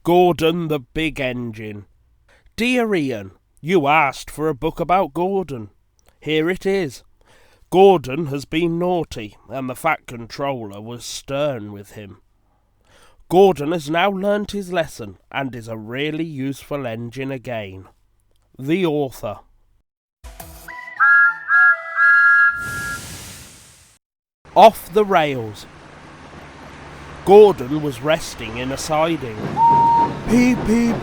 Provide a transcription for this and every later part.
Gordon the Big Engine. Dear Ian, you asked for a book about Gordon. Here it is. Gordon has been naughty, and the Fat Controller was stern with him. Gordon has now learnt his lesson, and is a really useful engine again. The author. Off the rails. Gordon was resting in a siding. Peep, peep,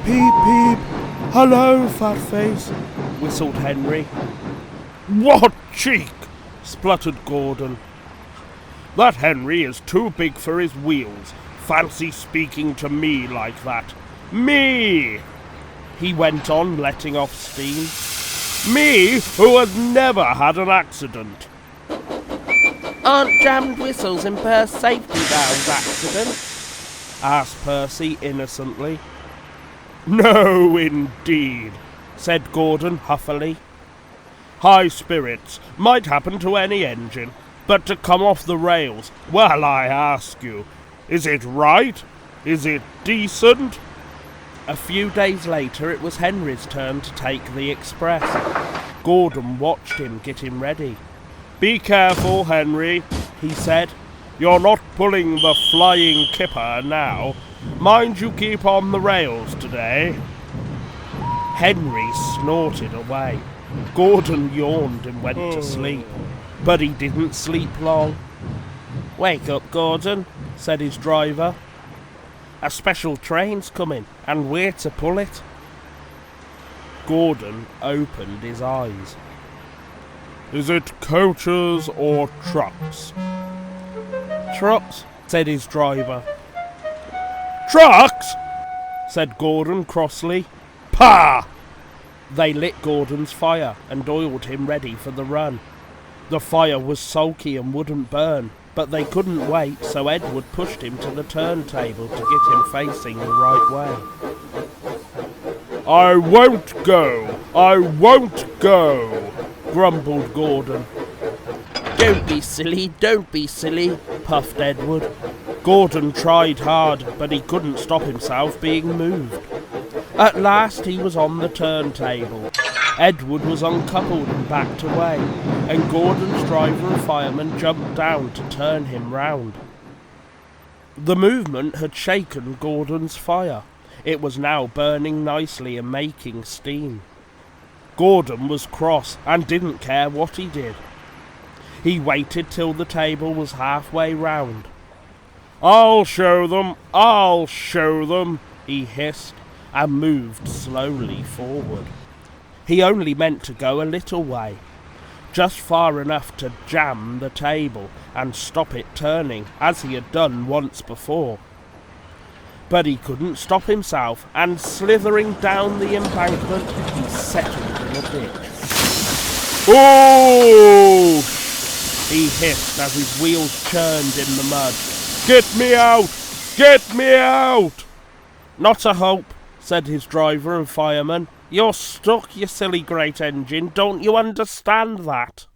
peep, peep. Hello, fat face, whistled Henry. What cheek, spluttered Gordon. That Henry is too big for his wheels. Fancy speaking to me like that. Me! He went on, letting off steam. Me, who has never had an accident. Aren't jammed whistles and burst safety valves accidents? Asked Percy innocently. No, indeed, said Gordon huffily. High spirits might happen to any engine, but to come off the rails, well, I ask you, is it right? Is it decent? A few days later it was Henry's turn to take the express. Gordon watched him getting ready. Be careful, Henry, he said. You're not pulling the flying kipper now. Mind you keep on the rails today. Henry snorted away. Gordon yawned and went to sleep. But he didn't sleep long. Wake up, Gordon, said his driver. A special train's coming, and we're to pull it. Gordon opened his eyes. Is it coaches or trucks? Trucks, said his driver. Trucks? Said Gordon crossly. Pah! They lit Gordon's fire and oiled him ready for the run. The fire was sulky and wouldn't burn, but they couldn't wait, so Edward pushed him to the turntable to get him facing the right way. I won't go! I won't go! Grumbled Gordon. Don't be silly, puffed Edward. Gordon tried hard, but he couldn't stop himself being moved. At last he was on the turntable. Edward was uncoupled and backed away, and Gordon's driver and fireman jumped down to turn him round. The movement had shaken Gordon's fire. It was now burning nicely and making steam. Gordon was cross and didn't care what he did. He waited till the table was halfway round. I'll show them, he hissed, and moved slowly forward. He only meant to go a little way, just far enough to jam the table and stop it turning, as he had done once before. But he couldn't stop himself, and slithering down the embankment, he settled in a ditch. Oh! He hissed as his wheels churned in the mud. Get me out! Get me out! Not a hope, said his driver and fireman. You're stuck, you silly great engine. Don't you understand that?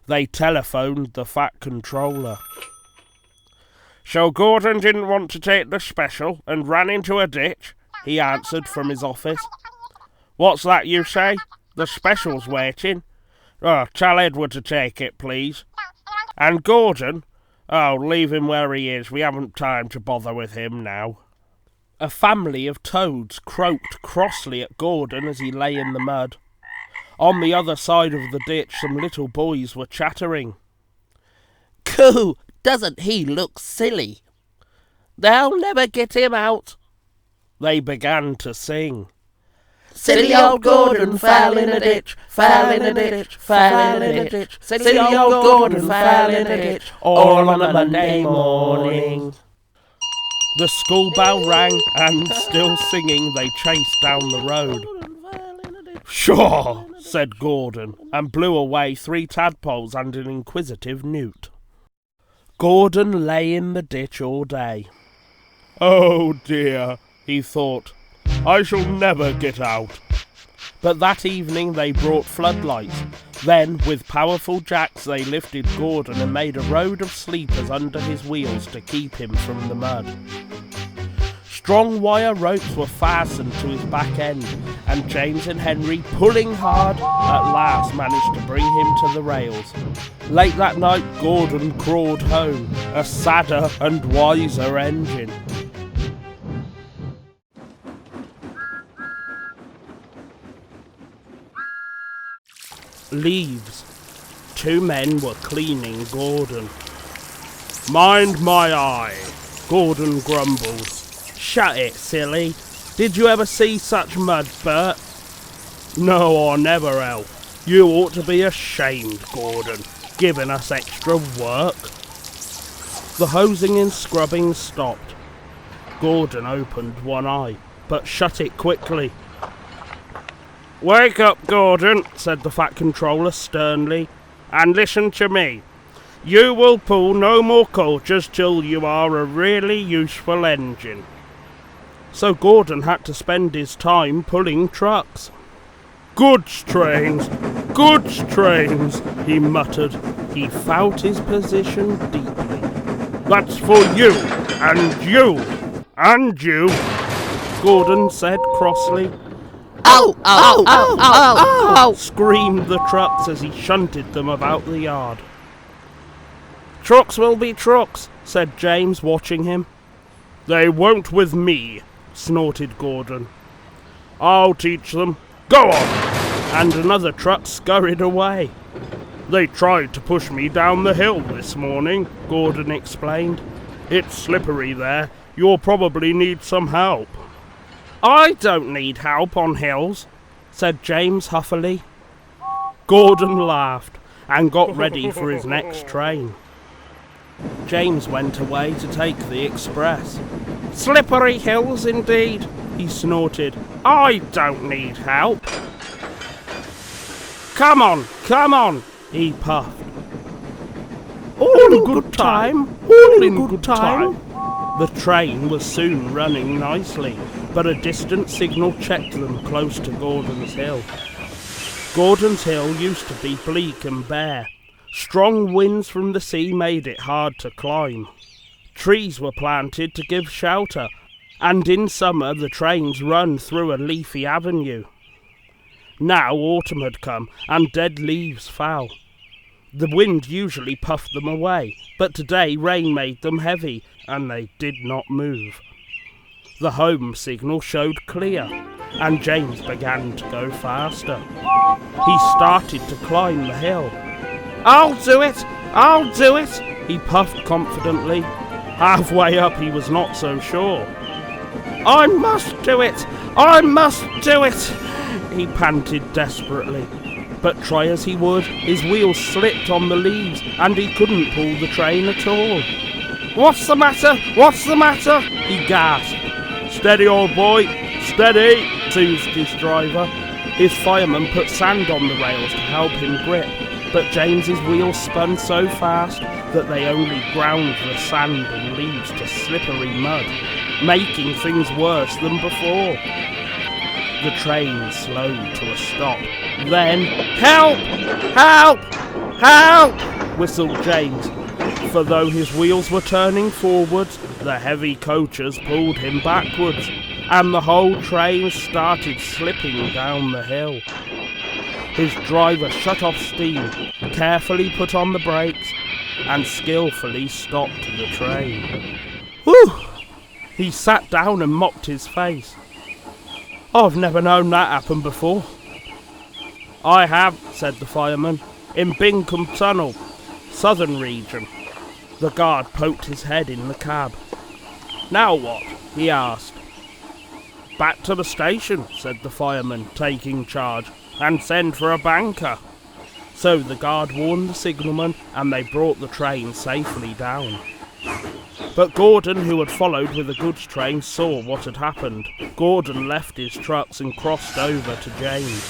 They telephoned the Fat Controller. So Gordon didn't want to take the special and ran into a ditch, he answered from his office. What's that you say? The special's waiting. Oh, tell Edward to take it, please. And Gordon? Oh, leave him where he is. We haven't time to bother with him now. A family of toads croaked crossly at Gordon as he lay in the mud. On the other side of the ditch some little boys were chattering. Coo! Doesn't he look silly? They'll never get him out. They began to sing. Silly old Gordon fell in a ditch, fell in a ditch, fell in a ditch. Silly old Gordon fell in a ditch, all on a Monday morning. The school bell rang, and still singing, they chased down the road. Sure, said Gordon, and blew away 3 tadpoles and an inquisitive newt. Gordon lay in the ditch all day. Oh dear, he thought, I shall never get out. But that evening they brought floodlights. Then, with powerful jacks, they lifted Gordon and made a road of sleepers under his wheels to keep him from the mud. Strong wire ropes were fastened to his back end, and James and Henry, pulling hard, at last managed to bring him to the rails. Late that night, Gordon crawled home, a sadder and wiser engine. Leaves. 2 men were cleaning Gordon. "Mind my eye," Gordon grumbled. "Shut it, silly. Did you ever see such mud, Bert?" "No, I never have. You ought to be ashamed, Gordon, giving us extra work." The hosing and scrubbing stopped. Gordon opened one eye, but shut it quickly. "Wake up, Gordon," said the Fat Controller sternly, "and listen to me. You will pull no more coaches till you are a really useful engine." So Gordon had to spend his time pulling trucks. Goods trains, he muttered. He felt his position deeply. "That's for you, and you, and you," Gordon said crossly. "Oh, oh, oh, oh, oh!" screamed the trucks as he shunted them about the yard. "Trucks will be trucks," said James, watching him. "They won't with me," snorted Gordon. "I'll teach them. Go on!" And another truck scurried away. "They tried to push me down the hill this morning," Gordon explained. "It's slippery there. You'll probably need some help." "I don't need help on hills," said James huffily. Gordon laughed and got ready for his next train. James went away to take the express. "Slippery hills indeed," he snorted. "I don't need help." Come on, he puffed. All in good time, all in good time." The train was soon running nicely, but a distant signal checked them close to Gordon's Hill. Gordon's Hill used to be bleak and bare. Strong winds from the sea made it hard to climb. Trees were planted to give shelter, and in summer the trains run through a leafy avenue. Now autumn had come, and dead leaves fell. The wind usually puffed them away, but today rain made them heavy, and they did not move. The home signal showed clear, and James began to go faster. He started to climb the hill. I'll do it, he puffed confidently. Halfway up he was not so sure. I must do it, he panted desperately. But try as he would, his wheels slipped on the leaves, and he couldn't pull the train at all. What's the matter? He gasped. Steady, old boy, steady, soothed his driver. His fireman put sand on the rails to help him grip, but James's wheels spun so fast that they only ground the sand and leaves to slippery mud, making things worse than before. The train slowed to a stop. Then, help! Whistled James, for though his wheels were turning forwards, the heavy coaches pulled him backwards, and the whole train started slipping down the hill. His driver shut off steam, carefully put on the brakes, and skillfully stopped the train. Whew! He sat down and mopped his face. I've never known that happen before. I have, said the fireman, in Bingham Tunnel, southern region. The guard poked his head in the cab. Now what? He asked. Back to the station, said the fireman, taking charge, and send for a banker. So the guard warned the signalman, and they brought the train safely down. But Gordon, who had followed with the goods train, saw what had happened. Gordon left his trucks and crossed over to James.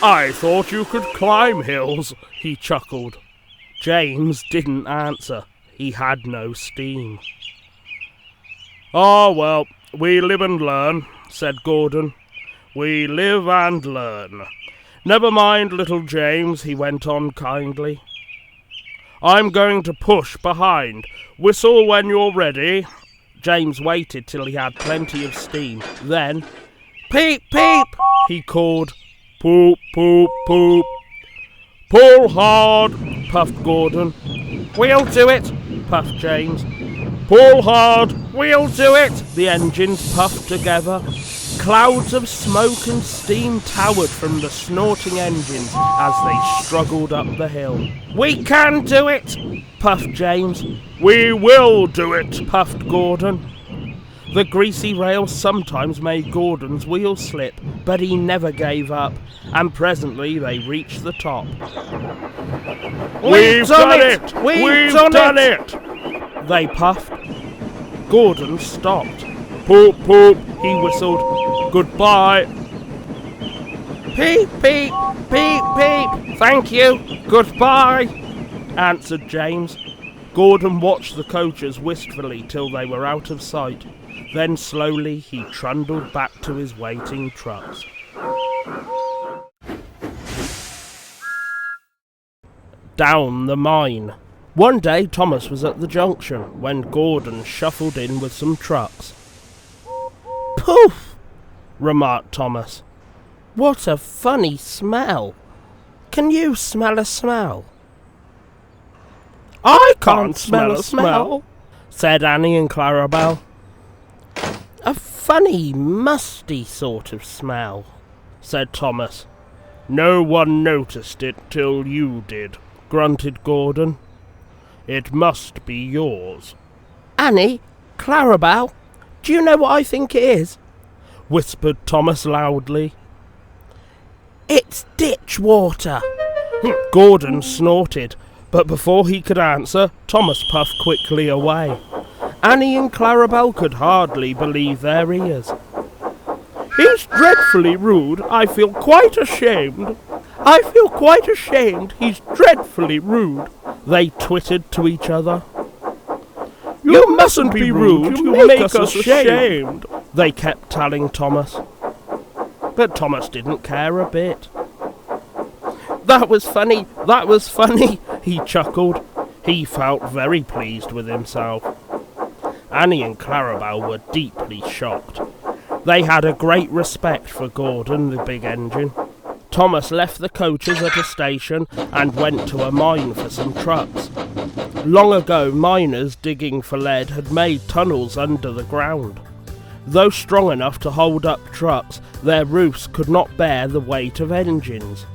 I thought you could climb hills, he chuckled. James didn't answer. He had no steam. Ah, well, we live and learn, said Gordon. We live and learn. Never mind, little James, he went on kindly. I'm going to push behind. Whistle when you're ready. James waited till he had plenty of steam. Then, "Peep, peep," he called. "Poop, poop, poop." "Pull hard," puffed Gordon. "We'll do it," puffed James. "Pull hard, we'll do it." The engines puffed together. Clouds of smoke and steam towered from the snorting engines as they struggled up the hill. "We can do it," puffed James. "We will do it," puffed Gordon. The greasy rails sometimes made Gordon's wheels slip, but he never gave up, and presently they reached the top. "We've done it! We've done it!" they puffed. Gordon stopped. "Poop, poop," he whistled. "Goodbye." "Peep, peep, peep, peep. Thank you. Goodbye," answered James. Gordon watched the coaches wistfully till they were out of sight. Then slowly he trundled back to his waiting trucks. Down the mine. One day Thomas was at the junction when Gordon shuffled in with some trucks. "Poof!" remarked Thomas. "What a funny smell. Can you smell a smell?" "I can't smell a smell," said Annie and Clarabelle. "A funny, musty sort of smell," said Thomas. "No one noticed it till you did," grunted Gordon. "It must be yours." "Annie, Clarabelle, do you know what I think it is?" whispered Thomas loudly. "It's ditch water." Gordon snorted, but before he could answer, Thomas puffed quickly away. Annie and Clarabelle could hardly believe their ears. "He's dreadfully rude. I feel quite ashamed. I feel quite ashamed. He's dreadfully rude," they twittered to each other. "You mustn't be rude. You make us ashamed," they kept telling Thomas. But Thomas didn't care a bit. That was funny, he chuckled. He felt very pleased with himself. Annie and Clarabelle were deeply shocked. They had a great respect for Gordon, the big engine. Thomas left the coaches at a station and went to a mine for some trucks. Long ago, miners digging for lead had made tunnels under the ground. Though strong enough to hold up trucks, their roofs could not bear the weight of engines.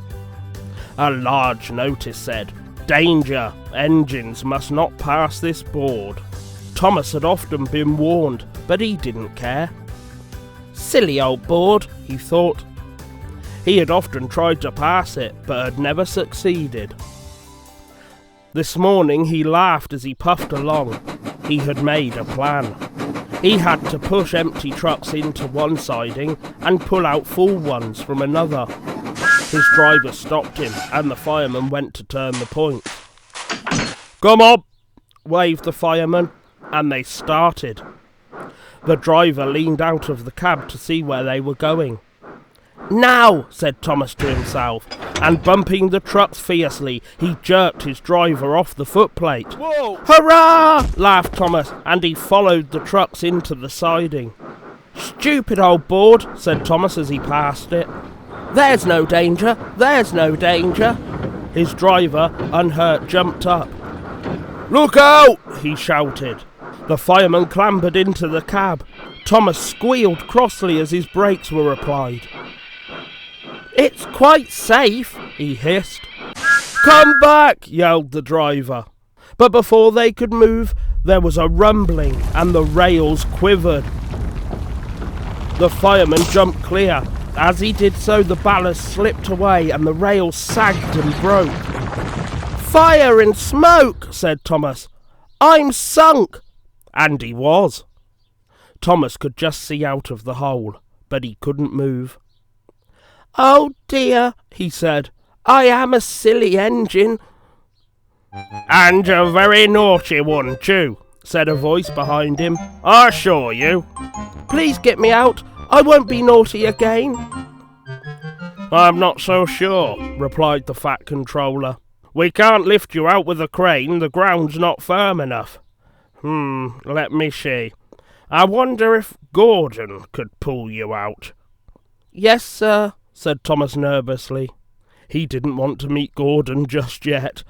A large notice said, "Danger! Engines must not pass this board." Thomas had often been warned, but he didn't care. Silly old board, he thought. He had often tried to pass it, but had never succeeded. This morning he laughed as he puffed along. He had made a plan. He had to push empty trucks into one siding and pull out full ones from another. His driver stopped him, and the fireman went to turn the point. "Come on," waved the fireman, and they started. The driver leaned out of the cab to see where they were going. "Now," said Thomas to himself, and bumping the trucks fiercely, he jerked his driver off the footplate. "Whoa! Hurrah!" laughed Thomas, and he followed the trucks into the siding. "Stupid old board," said Thomas as he passed it. "There's no danger, there's no danger." His driver, unhurt, jumped up. "Look out!" he shouted. The fireman clambered into the cab. Thomas squealed crossly as his brakes were applied. "It's quite safe," he hissed. "Come back!" yelled the driver. But before they could move, there was a rumbling and the rails quivered. The fireman jumped clear. As he did so, the ballast slipped away and the rails sagged and broke. "Fire and smoke," said Thomas. "I'm sunk." And he was. Thomas could just see out of the hole, but he couldn't move. "Oh dear," he said, "I am a silly engine." "And a very naughty one too," said a voice behind him. "I assure you." "Please get me out. I won't be naughty again." "I'm not so sure," replied the fat controller. "We can't lift you out with a crane. The ground's not firm enough." Let me see. I wonder if Gordon could pull you out. Yes, sir, said Thomas nervously. He didn't want to meet Gordon just yet.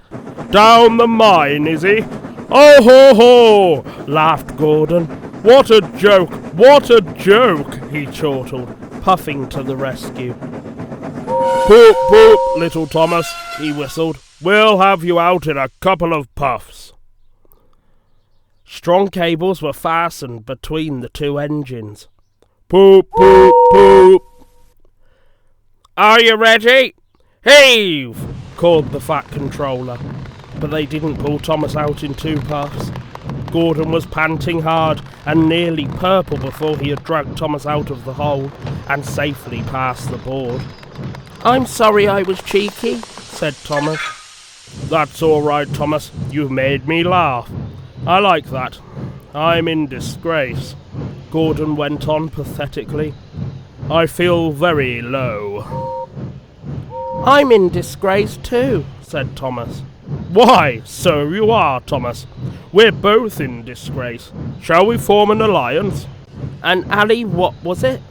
Down the mine, is he? Oh ho ho! Laughed Gordon. What a joke! What a joke! He chortled, puffing to the rescue. Poop, poop, little Thomas, he whistled. We'll have you out in a couple of puffs. Strong cables were fastened between the two engines. Poop, poop, poop. Are you ready? Heave! Called the Fat Controller. But they didn't pull Thomas out in 2 puffs. Gordon was panting hard and nearly purple before he had dragged Thomas out of the hole and safely past the board. I'm sorry I was cheeky, said Thomas. That's all right, Thomas. You made me laugh. I like that. I'm in disgrace, Gordon went on pathetically. I feel very low. I'm in disgrace too, said Thomas. Why, so you are, Thomas. We're both in disgrace. Shall we form an alliance? An ally, what was it?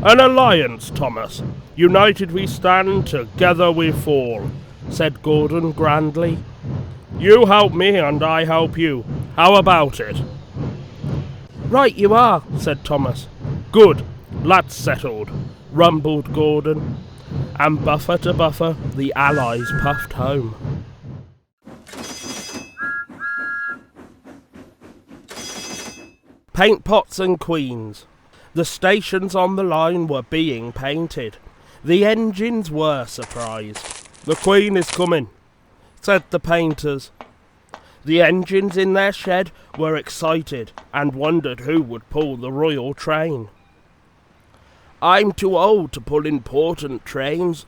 An alliance, Thomas. United we stand, together we fall, said Gordon grandly. You help me and I help you. How about it? Right you are, said Thomas. Good, that's settled, rumbled Gordon. And buffer to buffer, the allies puffed home. Paint pots and queens. The stations on the line were being painted. The engines were surprised. The Queen is coming, said the painters. The engines in their shed were excited and wondered who would pull the royal train. I'm too old to pull important trains,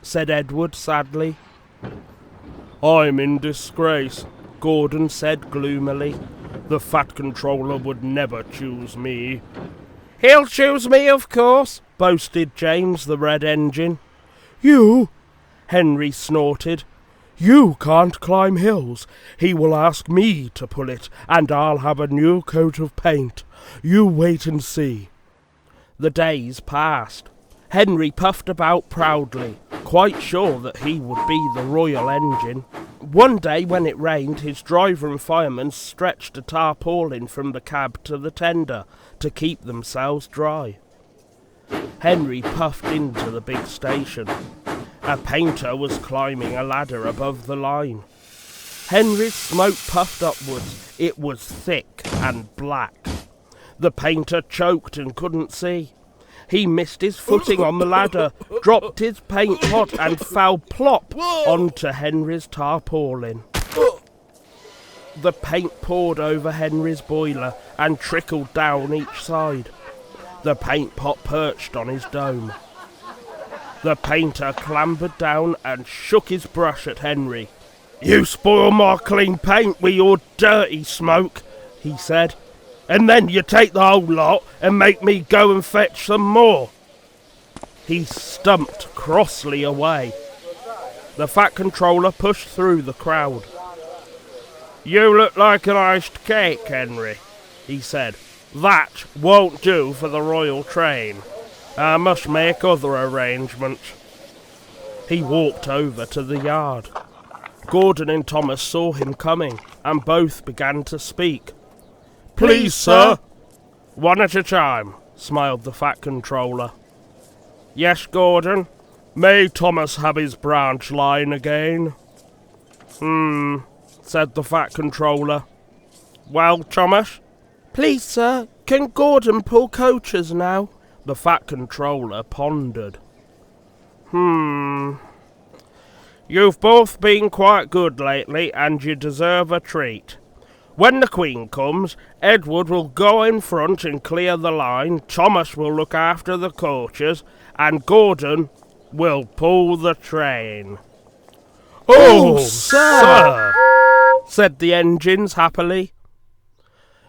said Edward sadly. I'm in disgrace, Gordon said gloomily. The Fat Controller would never choose me. He'll choose me, of course, boasted James the Red Engine. You? Henry snorted. You can't climb hills. He will ask me to pull it, and I'll have a new coat of paint. You wait and see. The days passed. Henry puffed about proudly, quite sure that he would be the royal engine. One day when it rained, his driver and fireman stretched a tarpaulin from the cab to the tender to keep themselves dry. Henry puffed into the big station. A painter was climbing a ladder above the line. Henry's smoke puffed upwards. It was thick and black. The painter choked and couldn't see. He missed his footing on the ladder, dropped his paint pot and fell plop onto Henry's tarpaulin. The paint poured over Henry's boiler and trickled down each side. The paint pot perched on his dome. The painter clambered down and shook his brush at Henry. You spoil my clean paint with your dirty smoke, he said. And then you take the whole lot and make me go and fetch some more. He stumped crossly away. The Fat Controller pushed through the crowd. You look like an iced cake, Henry, he said. That won't do for the royal train. I must make other arrangements. He walked over to the yard. Gordon and Thomas saw him coming, and both began to speak. Please, sir. One at a time, smiled the Fat Controller. Yes, Gordon. May Thomas have his branch line again? Said the Fat Controller. Well, Thomas? Please, sir, can Gordon pull coaches now? The Fat Controller pondered. You've both been quite good lately, and you deserve a treat. When the Queen comes, Edward will go in front and clear the line, Thomas will look after the coaches, and Gordon will pull the train. Oh, sir, said the engines happily.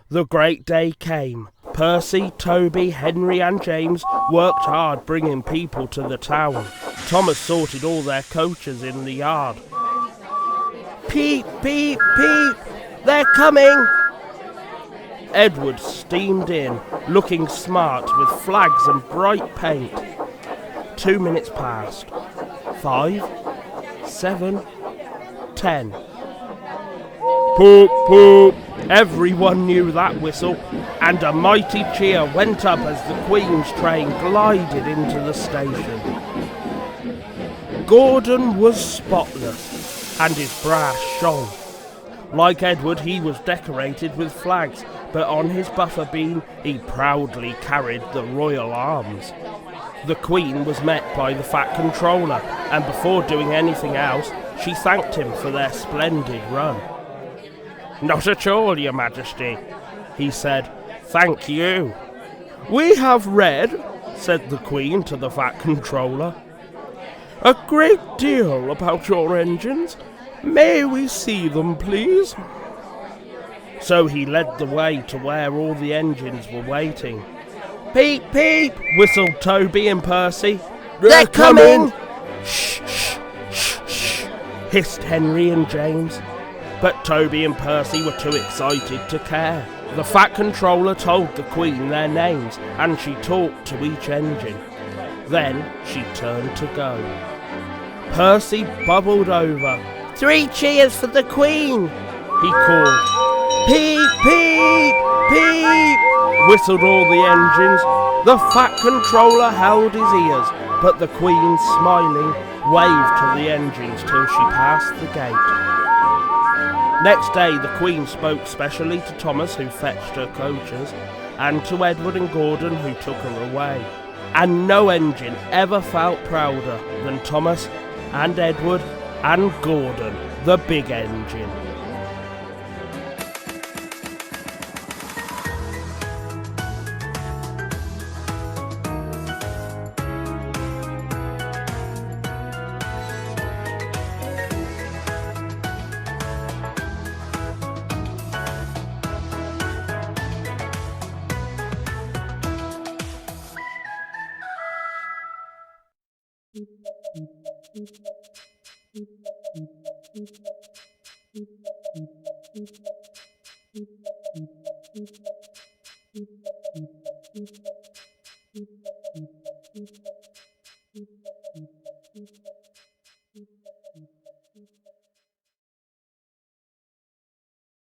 The great day came. Percy, Toby, Henry and James worked hard bringing people to the town. Thomas sorted all their coaches in the yard. Peep, peep, peep! They're coming! Edward steamed in, looking smart with flags and bright paint. 2 minutes passed. 5, 7, 10. Poop, poop! Everyone knew that whistle, and a mighty cheer went up as the Queen's train glided into the station. Gordon was spotless, and his brass shone. Like Edward, he was decorated with flags, but on his buffer beam he proudly carried the royal arms. The Queen was met by the Fat Controller, and before doing anything else, she thanked him for their splendid run. "Not at all, Your Majesty," he said. "Thank you." "We have read," said the Queen to the Fat Controller, "a great deal about your engines. May we see them, please?" So he led the way to where all the engines were waiting. "Peep, peep!" whistled Toby and Percy. "They're coming!" "Shh, shh, shh, shh," hissed Henry and James. But Toby and Percy were too excited to care. The Fat Controller told the Queen their names, and she talked to each engine. Then she turned to go. Percy bubbled over. "3 cheers for the Queen!" He called. "Peep, peep, peep!" Whistled all the engines. The Fat Controller held his ears, but the Queen, smiling, waved to the engines till she passed the gate. Next day the Queen spoke specially to Thomas, who fetched her coaches, and to Edward and Gordon, who took her away. And no engine ever felt prouder than Thomas and Edward and Gordon, the big engine.